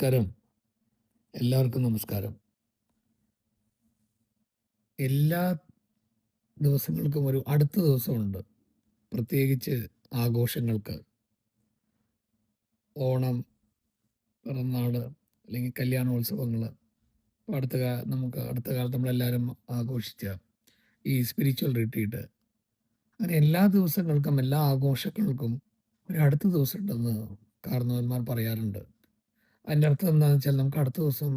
നമസ്കാരം. എല്ലാവർക്കും നമസ്കാരം. എല്ലാ ദിവസങ്ങൾക്കും ഒരു അടുത്ത ദിവസമുണ്ട്. പ്രത്യേകിച്ച് ആഘോഷങ്ങൾക്ക്. ഓണം, പിറന്നാള് അല്ലെങ്കിൽ കല്യാണോത്സവങ്ങള്. നമുക്ക് അടുത്ത കാലത്ത് നമ്മളെല്ലാവരും ആഘോഷിച്ച ഈ സ്പിരിച്വൽ റിട്രീറ്റ്. അങ്ങനെ എല്ലാ ദിവസങ്ങൾക്കും, എല്ലാ ആഘോഷങ്ങൾക്കും ഒരു അടുത്ത ദിവസം ഉണ്ടെന്ന് കാരണവന്മാർ പറയാറുണ്ട്. അതിൻ്റെ അർത്ഥം എന്താണെന്ന് വെച്ചാൽ നമുക്ക് അടുത്ത ദിവസം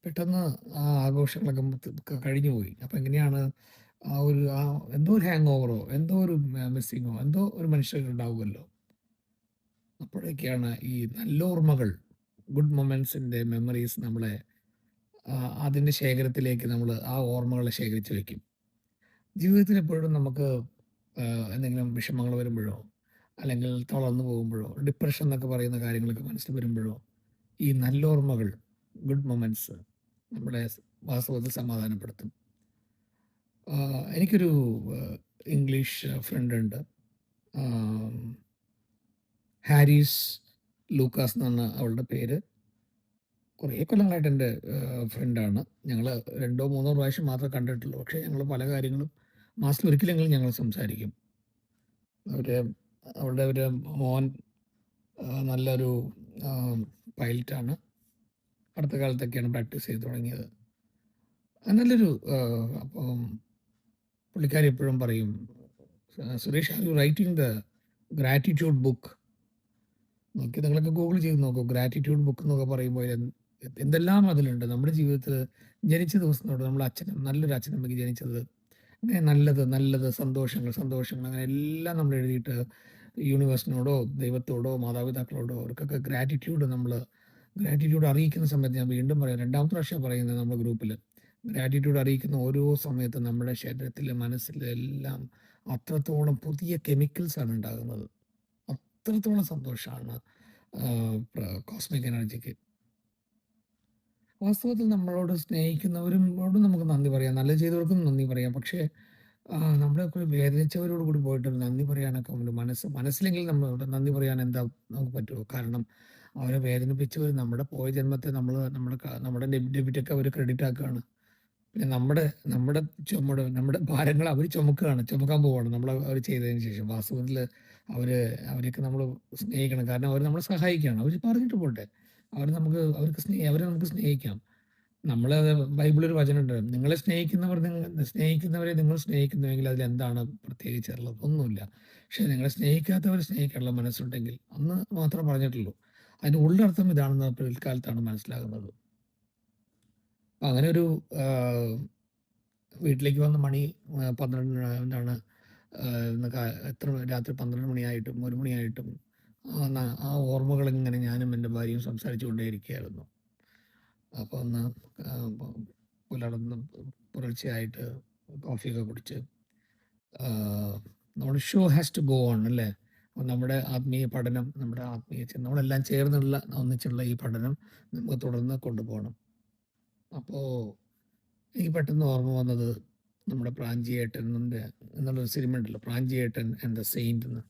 പെട്ടെന്ന് ആ ആഘോഷങ്ങളൊക്കെ കഴിഞ്ഞു പോയി. അപ്പോൾ എങ്ങനെയാണ് എന്തോ ഒരു ഹാങ് ഓവറോ എന്തോ ഒരു മിസ്സിങ്ങോ എന്തോ ഒരു മനുഷ്യരുണ്ടാവുമല്ലോ. അപ്പോഴൊക്കെയാണ് ഈ നല്ല ഓർമ്മകൾ, ഗുഡ് മൊമെൻറ്റ്സിൻ്റെ മെമ്മറീസ് നമ്മളെ അതിൻ്റെ ശേഖരത്തിലേക്ക് നമ്മൾ ആ ഓർമ്മകളെ ശേഖരിച്ച് വെക്കും. ജീവിതത്തിൽ എപ്പോഴും നമുക്ക് എന്തെങ്കിലും വിഷമങ്ങൾ വരുമ്പോഴോ അല്ലെങ്കിൽ തളർന്നു പോകുമ്പോഴോ ഡിപ്രഷൻ എന്നൊക്കെ പറയുന്ന കാര്യങ്ങളൊക്കെ മനസ്സിൽ വരുമ്പോഴോ ഈ നല്ല ഓർമ്മകൾ, ഗുഡ് മൊമെൻറ്റ്സ് നമ്മുടെ വാസ്തവത്തിൽ സമാധാനപ്പെടുത്തും. എനിക്കൊരു ഇംഗ്ലീഷ് ഫ്രണ്ടുണ്ട്. ഹാരിസ് ലൂക്കാസ് എന്നാണ് അവളുടെ പേര്. കുറേ കൊല്ലങ്ങളായിട്ട് എൻ്റെ ഫ്രണ്ടാണ്. ഞങ്ങൾ 2 3 പ്രാവശ്യം മാത്രമേ കണ്ടിട്ടുള്ളൂ. പക്ഷേ ഞങ്ങൾ പല കാര്യങ്ങളും മാസത്തിൽ ഒരിക്കലെങ്കിലും ഞങ്ങൾ സംസാരിക്കും. അവര് അവളുടെ ഒരു മോൻ നല്ലൊരു പൈലറ്റാണ്. അടുത്ത കാലത്തൊക്കെയാണ് പ്രാക്ടീസ് ചെയ്ത് തുടങ്ങിയത്. നല്ലൊരു അപ്പം പുള്ളിക്കാരി എപ്പോഴും പറയും, Suresh are you writing the gratitude book. നോക്കി നിങ്ങളൊക്കെ ഗൂഗിൾ ചെയ്ത് നോക്കൂ. ഗ്രാറ്റിറ്റ്യൂഡ് ബുക്ക് എന്നൊക്കെ പറയുമ്പോൾ എന്തെല്ലാം അതിലുണ്ട്. നമ്മുടെ ജീവിതത്തിൽ ജനിച്ച ദിവസം തൊട്ട് നമ്മുടെ നല്ലൊരു അച്ഛനമ്മയ്ക്ക് ജനിച്ചത്, അങ്ങനെ നല്ലത് സന്തോഷങ്ങൾ അങ്ങനെ എല്ലാം നമ്മൾ എഴുതിയിട്ട് യൂണിവേഴ്സിനോടോ ദൈവത്തോടോ മാതാപിതാക്കളോടോ അവർക്കൊക്കെ ഗ്രാറ്റിറ്റ്യൂഡ് അറിയിക്കുന്ന സമയത്ത്, ഞാൻ വീണ്ടും പറയാം, രണ്ടാമത്തെ പ്രാവശ്യം പറയുന്നത് നമ്മുടെ ഗ്രൂപ്പിൽ, ഗ്രാറ്റിറ്റ്യൂഡ് അറിയിക്കുന്ന ഓരോ സമയത്തും നമ്മുടെ ശരീരത്തിൽ മനസ്സിലെല്ലാം അത്രത്തോളം പുതിയ കെമിക്കൽസാണ് ഉണ്ടാകുന്നത്. അത്രത്തോളം സന്തോഷമാണ് കോസ്മിക് എനർജിക്ക്. വാസ്തവത്തിൽ നമ്മളോട് സ്നേഹിക്കുന്നവരോടും നമുക്ക് നന്ദി പറയാം, നല്ല ചെയ്തവർക്കും നന്ദി പറയാം. പക്ഷേ നമ്മളെയൊക്കെ വേദനിച്ചവരോട് കൂടി പോയിട്ട് നന്ദി പറയാനൊക്കെ മനസ്സിലെങ്കിൽ നമ്മൾ നന്ദി പറയാൻ എന്താ നമുക്ക് പറ്റുമോ? കാരണം അവരെ വേദനിപ്പിച്ചവർ നമ്മുടെ പോയ ജന്മത്തെ നമ്മുടെ ഡെബിറ്റൊക്കെ അവർ ക്രെഡിറ്റ് ആക്കുകയാണ്. പിന്നെ നമ്മുടെ ഭാരങ്ങൾ അവർ ചുമക്കാൻ പോവുകയാണ് അവർ ചെയ്തതിന് ശേഷം. വാസ്തവത്തിൽ അവരെയൊക്കെ നമ്മൾ സ്നേഹിക്കണം. കാരണം അവർ നമ്മളെ സഹായിക്കുകയാണ്. അവർ പറഞ്ഞിട്ട് പോട്ടെ. അവരെ നമുക്ക് സ്നേഹിക്കാം. ബൈബിളൊരു വചനമുണ്ട്, സ്നേഹിക്കുന്നവരെ നിങ്ങൾ സ്നേഹിക്കുന്നുവെങ്കിൽ അതിലെന്താണ് പ്രത്യേകിച്ചുള്ളത്? ഒന്നുമില്ല. പക്ഷേ നിങ്ങളെ സ്നേഹിക്കാത്തവരെ സ്നേഹിക്കാനുള്ള മനസ്സുണ്ടെങ്കിൽ അന്ന് മാത്രമേ പറഞ്ഞിട്ടുള്ളൂ. അതിൻ്റെ ഉള്ളർത്ഥം ഇതാണെന്ന് പിൽക്കാലത്താണ് മനസ്സിലാകുന്നത്. അപ്പം അങ്ങനെ ഒരു വീട്ടിലേക്ക് വന്ന മണി 12 എത്ര രാത്രി 12 മണിയായിട്ടും 1 മണിയായിട്ടും ആ ഓർമ്മകളിങ്ങനെ ഞാനും എൻ്റെ ഭാര്യയും സംസാരിച്ചു കൊണ്ടേയിരിക്കുകയായിരുന്നു. അപ്പോൾ ഒന്ന് പുലർച്ചയായിട്ട് കോഫിയൊക്കെ കുടിച്ച് നമ്മുടെ show has to go on അല്ലേ. നമ്മുടെ ആത്മീയ പഠനം, നമ്മളെല്ലാം ചേർന്നുള്ള ഒന്നിച്ചുള്ള ഈ പഠനം നമുക്ക് തുടർന്ന് കൊണ്ടുപോകണം. അപ്പോൾ എനിക്ക് പെട്ടെന്ന് ഓർമ്മ വന്നത് നമ്മുടെ പ്രാഞ്ചിയേട്ടൻ എന്നുള്ളൊരു സിനിമ ഉണ്ടല്ലോ, പ്രാഞ്ചിയേട്ടൻ ആൻഡ് ദ സെയിൻറ്റ് എന്ന്.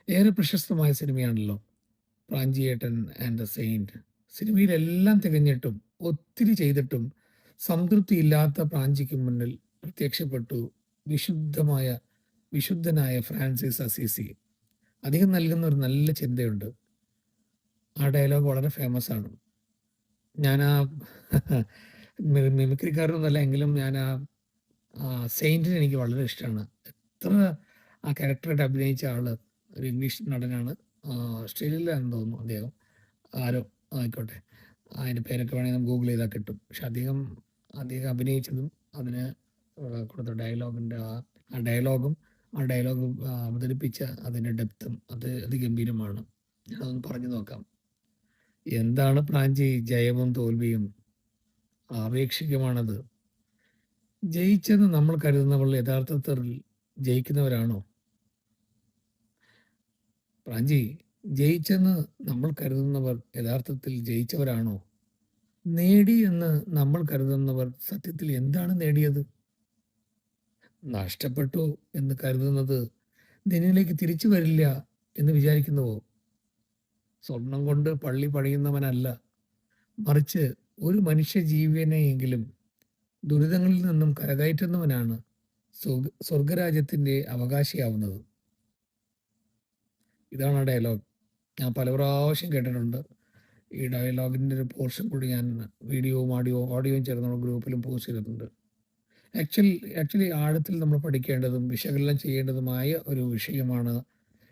ഏറെ പ്രശസ്തമായ സിനിമയാണല്ലോ പ്രാഞ്ചിയേട്ടൻ ആൻഡ് ദ സെയിൻറ്റ്. സിനിമയിലെല്ലാം തികഞ്ഞിട്ടും ഒത്തിരി ചെയ്തിട്ടും സംതൃപ്തിയില്ലാത്ത പ്രാഞ്ചിക്ക് മുന്നിൽ പ്രത്യക്ഷപ്പെട്ടു വിശുദ്ധനായ ഫ്രാൻസിസ് അസീസി. അദ്ദേഹം നൽകുന്ന ഒരു നല്ല ചിന്തയുണ്ട്. ആ ഡയലോഗ് വളരെ ഫേമസ് ആണ്. ഞാൻ ആ മിമിക്രിക്കാരനൊന്നുമല്ല, എങ്കിലും ഞാൻ സെയിൻറ്റിനെ എനിക്ക് വളരെ ഇഷ്ടമാണ്. എത്ര ആ ക്യാരക്ടറായിട്ട് അഭിനയിച്ച ആള് ഒരു ഇംഗ്ലീഷ് നടനാണ്. ഓസ്ട്രേലിയയിലാണെന്ന് തോന്നുന്നു അദ്ദേഹം. ആരോ ആയിക്കോട്ടെ, അതിൻ്റെ പേരൊക്കെ വേണമെങ്കിൽ നമുക്ക് ഗൂഗിൾ ചെയ്താൽ കിട്ടും. പക്ഷെ അദ്ദേഹം അഭിനയിച്ചതും അതിന് കൊടുത്ത ഡയലോഗ് അവതരിപ്പിച്ച അതിൻ്റെ ഡെപ്തും അത് ഗംഭീരമാണ്. ഞാനതൊന്ന് പറഞ്ഞു നോക്കാം. എന്താണ് പ്രാഞ്ചി ജയവും തോൽവിയും? ആപേക്ഷികമാണത്. ജയിച്ചെന്ന് നമ്മൾ കരുതുന്നവർ യഥാർത്ഥത്തിൽ ജയിക്കുന്നവരാണോ? പ്രാഞ്ചി, ജയിച്ചെന്ന് നമ്മൾ കരുതുന്നവർ യഥാർത്ഥത്തിൽ ജയിച്ചവരാണോ? നേടി എന്ന് നമ്മൾ കരുതുന്നവർ സത്യത്തിൽ എന്താണ് നേടിയത്? നഷ്ടപ്പെട്ടു എന്ന് കരുതുന്നത് നിന്നിലേക്ക് തിരിച്ചു വരില്ല എന്ന് വിചാരിക്കുന്നുവോ? സ്വർണം കൊണ്ട് പള്ളി പണിയുന്നവനല്ല മറിച്ച് ഒരു മനുഷ്യജീവനെയെങ്കിലും ദുരിതങ്ങളിൽ നിന്നും കരകയറ്റുന്നവനാണ് സ്വർഗരാജ്യത്തിൻ്റെ അവകാശിയാവുന്നത്. ഇതാണ് ആ ഡയലോഗ്. ഞാൻ പല പ്രാവശ്യം കേട്ടിട്ടുണ്ട്. ഈ ഡയലോഗിൻ്റെ ഒരു പോർഷൻ കൂടി ഞാൻ വീഡിയോവും ഓഡിയോയും ചേർന്നുള്ള ഗ്രൂപ്പിലും പോസ്റ്റ് ചെയ്തിട്ടുണ്ട്. ആക്ച്വലി ആഴത്തിൽ നമ്മൾ പഠിക്കേണ്ടതും വിശകലനം ചെയ്യേണ്ടതുമായ ഒരു വിഷയമാണ്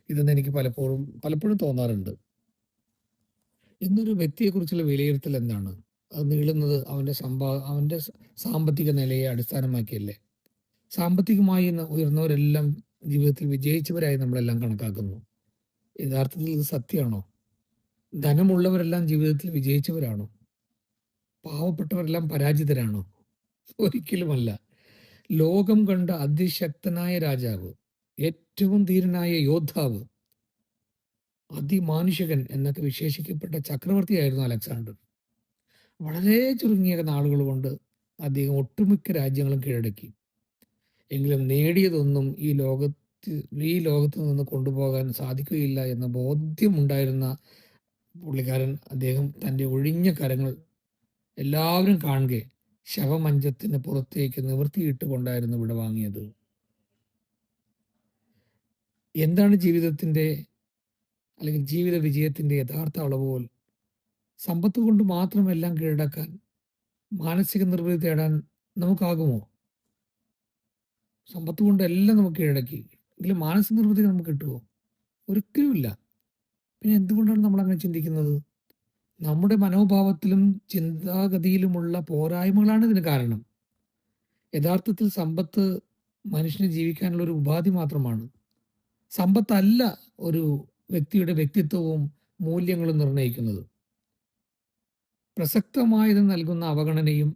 ഇതെന്ന് എനിക്ക് പലപ്പോഴും തോന്നാറുണ്ട്. ഇന്നൊരു വ്യക്തിയെക്കുറിച്ചുള്ള വിലയിരുത്തൽ എന്താണ്? അത് നീളുന്നത് അവൻ്റെ സാമ്പത്തിക നിലയെ അടിസ്ഥാനമാക്കിയല്ലേ? സാമ്പത്തികമായി ഉയർന്നവരെല്ലാം ജീവിതത്തിൽ വിജയിച്ചവരായി നമ്മളെല്ലാം കണക്കാക്കുന്നു. യഥാർത്ഥത്തിൽ ഇത് സത്യമാണോ? ധനമുള്ളവരെല്ലാം ജീവിതത്തിൽ വിജയിച്ചവരാണോ? പാവപ്പെട്ടവരെല്ലാം പരാജിതരാണോ? ഒരിക്കലുമല്ല. ലോകം കണ്ട അതിശക്തനായ രാജാവ്, ഏറ്റവും ധീരനായ യോദ്ധാവ്, അതിമാനുഷികൻ എന്നൊക്കെ വിശേഷിക്കപ്പെട്ട ചക്രവർത്തിയായിരുന്നു അലക്സാണ്ടർ. വളരെ ചുരുങ്ങിയ നാളുകൾ കൊണ്ട് അദ്ദേഹം ഒട്ടുമിക്ക രാജ്യങ്ങളും കീഴടക്കി. എങ്കിലും നേടിയതൊന്നും ഈ ലോകത്ത് നിന്ന് കൊണ്ടുപോകാൻ സാധിക്കുകയില്ല എന്ന ബോധ്യമുണ്ടായിരുന്ന അദ്ദേഹം തൻ്റെ ഒഴിഞ്ഞ കരങ്ങൾ എല്ലാവരും കാണുകെ ശവമഞ്ചത്തിന് പുറത്തേക്ക് നിവർത്തിയിട്ട് കൊണ്ടായിരുന്നു ഇവിടെ വാങ്ങിയത്. എന്താണ് ജീവിത വിജയത്തിൻ്റെ യഥാർത്ഥ അളവുകോൽ? സമ്പത്ത് കൊണ്ട് മാത്രം എല്ലാം കീഴടക്കാൻ, മാനസിക നിർവൃതി തേടാൻ നമുക്കാകുമോ? സമ്പത്ത് കൊണ്ട് എല്ലാം നമുക്ക് കീഴടക്കി, എങ്കിലും മാനസിക നിർവൃതി നമുക്ക് കിട്ടുമോ? ഒരിക്കലുമില്ല. പിന്നെ എന്തുകൊണ്ടാണ് നമ്മൾ അങ്ങനെ ചിന്തിക്കുന്നത്? നമ്മുടെ മനോഭാവത്തിലും ചിന്താഗതിയിലുമുള്ള പോരായ്മകളാണ് ഇതിന് കാരണം. യഥാർത്ഥത്തിൽ സമ്പത്ത് മനുഷ്യന് ജീവിക്കാനുള്ള ഒരു ഉപാധി മാത്രമാണ്. സമ്പത്തല്ല ഒരു വ്യക്തിയുടെ വ്യക്തിത്വവും മൂല്യങ്ങളും നിർണ്ണയിക്കുന്നത്. പ്രസക്തമായതിന് നൽകുന്ന അവഗണനയും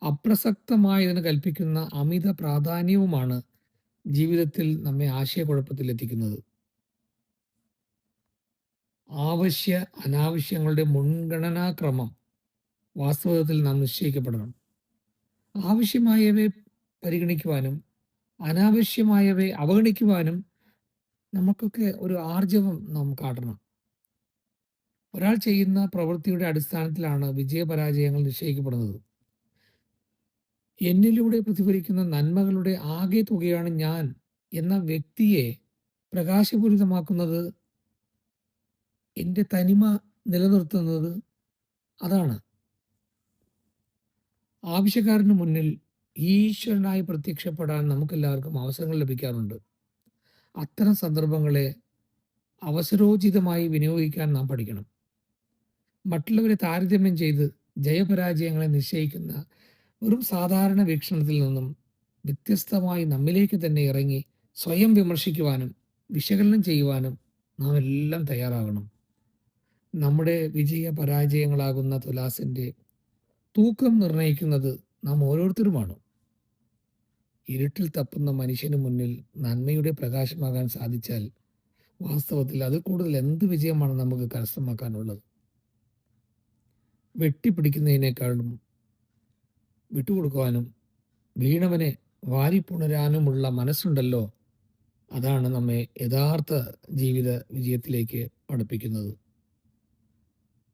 അപ്രസക്തമായതിന് കൽപ്പിക്കുന്ന അമിത പ്രാധാന്യവുമാണ് ജീവിതത്തിൽ നമ്മെ ആശയക്കുഴപ്പത്തിലെത്തിക്കുന്നത്. അനാവശ്യങ്ങളുടെ മുൻഗണനാക്രമം വാസ്തവത്തിൽ നാം നിശ്ചയിക്കപ്പെടണം. ആവശ്യമായവയെ പരിഗണിക്കുവാനും അനാവശ്യമായവയെ അവഗണിക്കുവാനും നമുക്കൊക്കെ ഒരു ആർജവം നാം കാട്ടണം. ഒരാൾ ചെയ്യുന്ന പ്രവൃത്തിയുടെ അടിസ്ഥാനത്തിലാണ് വിജയപരാജയങ്ങൾ നിശ്ചയിക്കപ്പെടുന്നത്. എന്നിലൂടെ പ്രതിഫലിക്കുന്ന നന്മകളുടെ ആകെ തുകയാണ് ഞാൻ എന്ന വ്യക്തിയെ പ്രകാശപൂരിതമാക്കുന്നത്, എൻ്റെ തനിമ നിലനിർത്തുന്നത് അതാണ്. ആവശ്യക്കാരന് മുന്നിൽ ഈശ്വരനായി പ്രത്യക്ഷപ്പെടാൻ നമുക്കെല്ലാവർക്കും അവസരങ്ങൾ ലഭിക്കാറുണ്ട്. അത്തരം സന്ദർഭങ്ങളെ അവസരോചിതമായി വിനിയോഗിക്കാൻ നാം പഠിക്കണം. മറ്റുള്ളവരെ താരതമ്യം ചെയ്ത് ജയപരാജയങ്ങളെ നിശ്ചയിക്കുന്ന വെറും സാധാരണ വീക്ഷണത്തിൽ നിന്നും വ്യത്യസ്തമായി നമ്മിലേക്ക് തന്നെ ഇറങ്ങി സ്വയം വിമർശിക്കുവാനും വിശകലനം ചെയ്യുവാനും നാം എല്ലാം തയ്യാറാകണം. നമ്മുടെ വിജയ പരാജയങ്ങളാകുന്ന തുലാസിൻ്റെ തൂക്കം നിർണ്ണയിക്കുന്നത് നാം ഓരോരുത്തരുമാണ്. ഇരുട്ടിൽ തപ്പുന്ന മനുഷ്യന് മുന്നിൽ നന്മയുടെ പ്രകാശമാകാൻ സാധിച്ചാൽ വാസ്തവത്തിൽ അത് കൂടുതൽ എന്ത് വിജയമാണ് നമുക്ക് കരസ്ഥമാക്കാനുള്ളത്? വെട്ടിപ്പിടിക്കുന്നതിനേക്കാളും വിട്ടുകൊടുക്കുവാനും വീണവനെ വാരിപ്പുണരാനുമുള്ള മനസ്സുണ്ടല്ലോ, അതാണ് നമ്മെ യഥാർത്ഥ ജീവിത വിജയത്തിലേക്ക് അടുപ്പിക്കുന്നത്.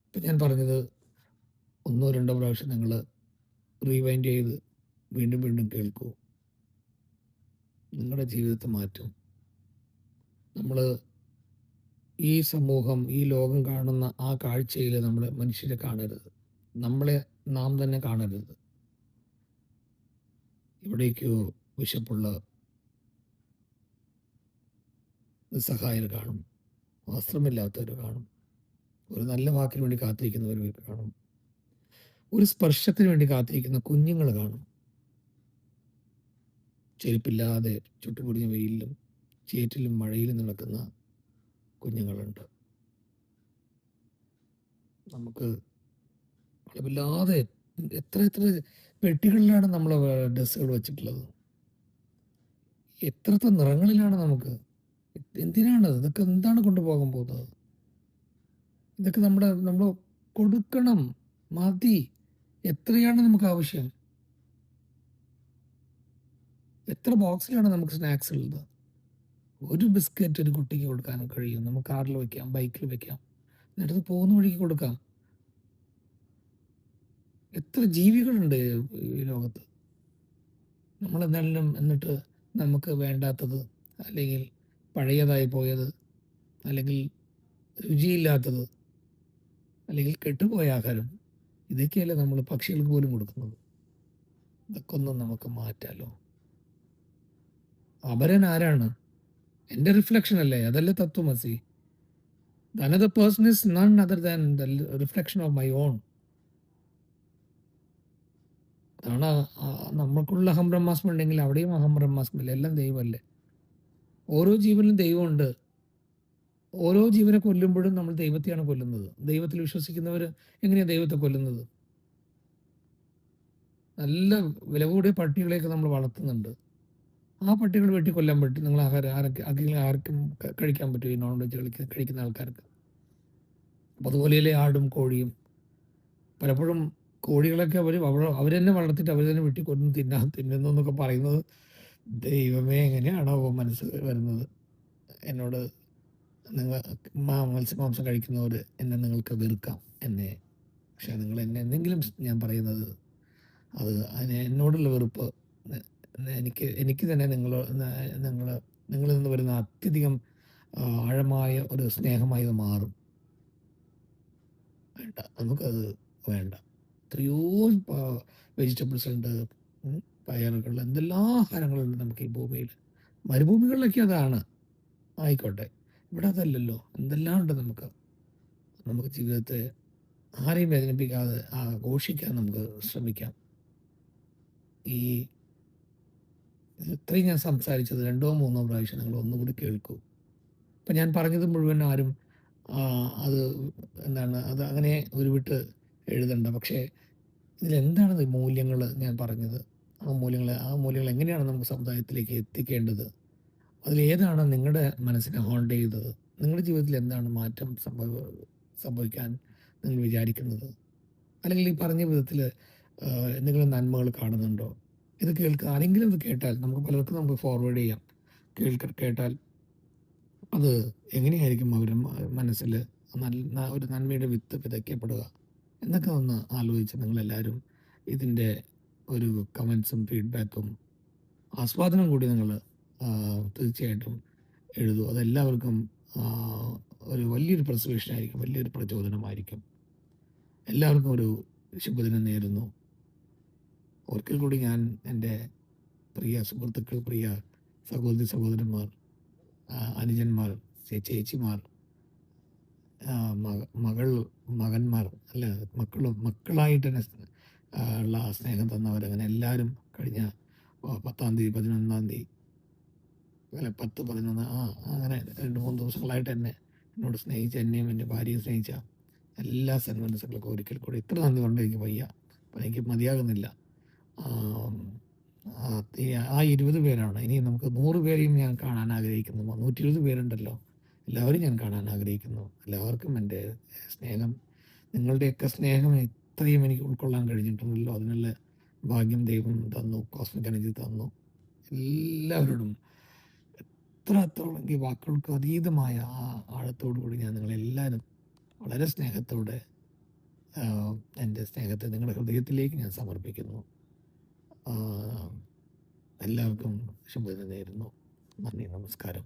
ഇപ്പം ഞാൻ പറഞ്ഞത് 1-2 പ്രാവശ്യം നിങ്ങൾ റീവൈൻഡ് ചെയ്ത് വീണ്ടും കേൾക്കൂ. നിങ്ങളുടെ ജീവിതത്തെ മാറ്റും. നമ്മൾ ഈ സമൂഹം, ഈ ലോകം കാണുന്ന ആ കാഴ്ചയിൽ നമ്മൾ മനുഷ്യരെ കാണരുത്. നാം തന്നെ കാണരുത്. എവിടേക്കോ വിശപ്പുള്ള നിസ്സഹായർ കാണും, വസ്ത്രമില്ലാത്തവർ കാണും, ഒരു നല്ല വാക്കിന് വേണ്ടി കാത്തിരിക്കുന്നവർ കാണും, ഒരു സ്പർശത്തിന് വേണ്ടി കാത്തിരിക്കുന്ന കുഞ്ഞുങ്ങൾ കാണും. ചെരുപ്പില്ലാതെ ചുട്ടുപൊടിഞ്ഞ വെയിലിലും ചേറ്റിലും മഴയിലും നടക്കുന്ന കുഞ്ഞുങ്ങളുണ്ട്. നമുക്ക് അളവില്ലാതെ എത്ര പെട്ടികളിലാണ് നമ്മൾ ഡ്രസ്സുകൾ വെച്ചിട്ടുള്ളത്. എത്ര നിറങ്ങളിലാണ് നമുക്ക്. എന്തിനാണ് ഇതൊക്കെ? എന്താണ് കൊണ്ടുപോകാൻ പോകുന്നത്? ഇതൊക്കെ നമ്മൾ കൊടുക്കണം. മതി. എത്രയാണ് നമുക്ക് ആവശ്യം? എത്ര ബോക്സിലാണ് നമുക്ക് സ്നാക്സ് ഉള്ളത്? ഒരു ബിസ്ക്കറ്റ് ഒരു കുട്ടിക്ക് കൊടുക്കാൻ കഴിയും. നമുക്ക് കാറിൽ വെക്കാം, ബൈക്കിൽ വെക്കാം, എന്നിട്ട് പോകുന്ന വഴിക്ക് കൊടുക്കാം. എത്ര ജീവികളുണ്ട് ഈ ലോകത്ത്. നമ്മളെന്തായാലും എന്നിട്ട് നമുക്ക് വേണ്ടാത്തത്, അല്ലെങ്കിൽ പഴയതായി പോയത്, അല്ലെങ്കിൽ രുചിയില്ലാത്തത്, അല്ലെങ്കിൽ കെട്ടുപോയ ആഹാരം, ഇതൊക്കെയല്ലേ നമ്മൾ പക്ഷികൾക്ക് പോലും കൊടുക്കുന്നത്. ഇതൊക്കെ ഒന്ന് നമുക്ക് മാറ്റാലോ. അപരൻ ആരാണ്? എൻ്റെ റിഫ്ലക്ഷൻ അല്ലേ? അതല്ലേ തത്വമസി. The another person is none other than the reflection of my own. അതാണ് നമ്മൾക്കുള്ള അഹം ബ്രഹ്മാസ്മി ഉണ്ടെങ്കിൽ അവിടെയും അഹം ബ്രഹ്മാസ്മില്ല. എല്ലാം ദൈവമല്ലേ. ഓരോ ജീവനിലും ദൈവമുണ്ട്. ഓരോ ജീവനെ കൊല്ലുമ്പോഴും നമ്മൾ ദൈവത്തെയാണ് കൊല്ലുന്നത്. ദൈവത്തിൽ വിശ്വസിക്കുന്നവർ എങ്ങനെയാണ് ദൈവത്തെ കൊല്ലുന്നത്? നല്ല വില കൂടിയ പട്ടികളെയൊക്കെ നമ്മൾ വളർത്തുന്നുണ്ട്. ആ പട്ടികൾ വെട്ടിക്കൊല്ലാൻ പറ്റും. നിങ്ങൾ ആഹാരം ആർക്കും കഴിക്കാൻ പറ്റും ഈ നോൺ വെജ് കഴിക്കുന്ന ആൾക്കാർക്ക്. അപ്പോൾ അതുപോലെയല്ലേ ആടും കോഴിയും. പലപ്പോഴും കോഴികളൊക്കെ അവർ തന്നെ വളർത്തിയിട്ട് അവർ തന്നെ വെട്ടിക്കൊന്ന് തിന്നുന്നു എന്നൊക്കെ പറയുന്നത്, ദൈവമേ എങ്ങനെയാണാവോ മനസ്സ് വരുന്നത്? എന്നോട് നിങ്ങൾ മത്സ്യമാംസം കഴിക്കുന്നവർ എന്നെ നിങ്ങൾക്ക് വെറുക്കാം എന്നെ. പക്ഷേ നിങ്ങൾ എന്നെ എന്തെങ്കിലും ഞാൻ പറയുന്നത് അത് എന്നോടുള്ള വെറുപ്പ് എനിക്ക് തന്നെ നിങ്ങളിൽ നിന്ന് വരുന്ന അത്യധികം ആഴമായ ഒരു സ്നേഹമായി അത് മാറും. വേണ്ട, നമുക്കത് വേണ്ട. എത്രയോ വെജിറ്റബിൾസ് ഉണ്ട്, പയറുകൾ, എന്തെല്ലാം ആഹാരങ്ങളുണ്ട് നമുക്ക് ഈ ഭൂമിയിൽ. മരുഭൂമികളിലൊക്കെ അതാണ്. ആയിക്കോട്ടെ, ഇവിടെ അതല്ലല്ലോ. എന്തെല്ലാം ഉണ്ട് നമുക്ക് ജീവിതത്തെ ആരെയും വേദനിപ്പിക്കാതെ ആഘോഷിക്കാൻ നമുക്ക് ശ്രമിക്കാം. ഈ ഇത്രയും ഞാൻ സംസാരിച്ചത് 2ഓ 3ഓ പ്രാവശ്യം നിങ്ങൾ ഒന്നുകൂടി കേൾക്കൂ. അപ്പം ഞാൻ പറഞ്ഞത് മുഴുവൻ ആരും അത് അത് അങ്ങനെ ഉരുവിട്ട് എഴുതണ്ട. പക്ഷേ ഇതിലെന്താണ് മൂല്യങ്ങൾ ഞാൻ പറഞ്ഞത്? ആ മൂല്യങ്ങൾ എങ്ങനെയാണ് നമുക്ക് സമുദായത്തിലേക്ക് എത്തിക്കേണ്ടത്? അതിലേതാണ് നിങ്ങളുടെ മനസ്സിനെ ഹോൾഡ് ചെയ്തത്? നിങ്ങളുടെ ജീവിതത്തിൽ എന്താണ് മാറ്റം സംഭവിക്കാൻ നിങ്ങൾ വിചാരിക്കുന്നത്? അല്ലെങ്കിൽ ഈ പറഞ്ഞ വിധത്തിൽ എന്തെങ്കിലും നന്മകൾ കാണുന്നുണ്ടോ? ഇത് കേൾക്കുക. ആരെങ്കിലും ഇത് കേട്ടാൽ പലർക്കും നമുക്ക് ഫോർവേഡ് ചെയ്യാം. കേട്ടാൽ അത് എങ്ങനെയായിരിക്കും അവരുടെ മനസ്സിൽ ഒരു നന്മയുടെ വിത്ത് വിതയ്ക്കപ്പെടുക എന്നൊക്കെ ഒന്ന് ആലോചിച്ച് നിങ്ങളെല്ലാവരും ഇതിൻ്റെ ഒരു കമൻസും ഫീഡ്ബാക്കും ആസ്വാദനം കൂടി നിങ്ങൾ തീർച്ചയായിട്ടും എഴുതൂ. അതെല്ലാവർക്കും ഒരു വലിയൊരു പ്രസവേഷനായിരിക്കും, വലിയൊരു പ്രചോദനമായിരിക്കും. എല്ലാവർക്കും ഒരു ശുഭദിനം നേരുന്നു. ഒരിക്കൽ കൂടി ഞാൻ എൻ്റെ പ്രിയ സുഹൃത്തുക്കൾ, പ്രിയ സഹോദരന്മാർ, അനുജന്മാർ, ചേച്ചിമാർ, മകന്മാർ, അല്ല മക്കളായിട്ട് തന്നെ ഉള്ള സ്നേഹം തന്നവർ, അങ്ങനെ എല്ലാവരും കഴിഞ്ഞ 10-ാം തീയതി 11-ാം തീയതി അല്ല 10, 11 അങ്ങനെ 2-3 ദിവസങ്ങളായിട്ട് എന്നോട് സ്നേഹിച്ച, എന്നെയും എൻ്റെ ഭാര്യയും സ്നേഹിച്ച എല്ലാ സന്മനസ്സുകൾക്കും ഒരിക്കൽ കൂടി ഇത്ര നന്ദി കൊണ്ട് എനിക്ക് വയ്യ. അപ്പം എനിക്ക് മതിയാകുന്നില്ല. ആ 20 പേരാണ്. ഇനി നമുക്ക് 100 പേരെയും ഞാൻ കാണാൻ ആഗ്രഹിക്കുന്നു. 120 പേരുണ്ടല്ലോ. എല്ലാവരും ഞാൻ കാണാൻ ആഗ്രഹിക്കുന്നു. എല്ലാവർക്കും എൻ്റെ സ്നേഹം, നിങ്ങളുടെയൊക്കെ സ്നേഹം ഇത്രയും എനിക്ക് ഉൾക്കൊള്ളാൻ കഴിഞ്ഞിട്ടുണ്ടല്ലോ. അതിനുള്ള ഭാഗ്യം ദൈവം തന്നു, കോസ്മിക് എനർജി തന്നു. എല്ലാവരോടും എത്രത്തോളം ഈ വാക്കുകൾക്ക് അതീതമായ ആ ആഴത്തോടു കൂടി ഞാൻ നിങ്ങളെല്ലാവരും വളരെ സ്നേഹത്തോടെ എൻ്റെ സ്നേഹത്തെ നിങ്ങളുടെ ഹൃദയത്തിലേക്ക് ഞാൻ സമർപ്പിക്കുന്നു. എല്ലാവർക്കും ശുഭദിനം നേരുന്നു. നന്ദി, നമസ്കാരം.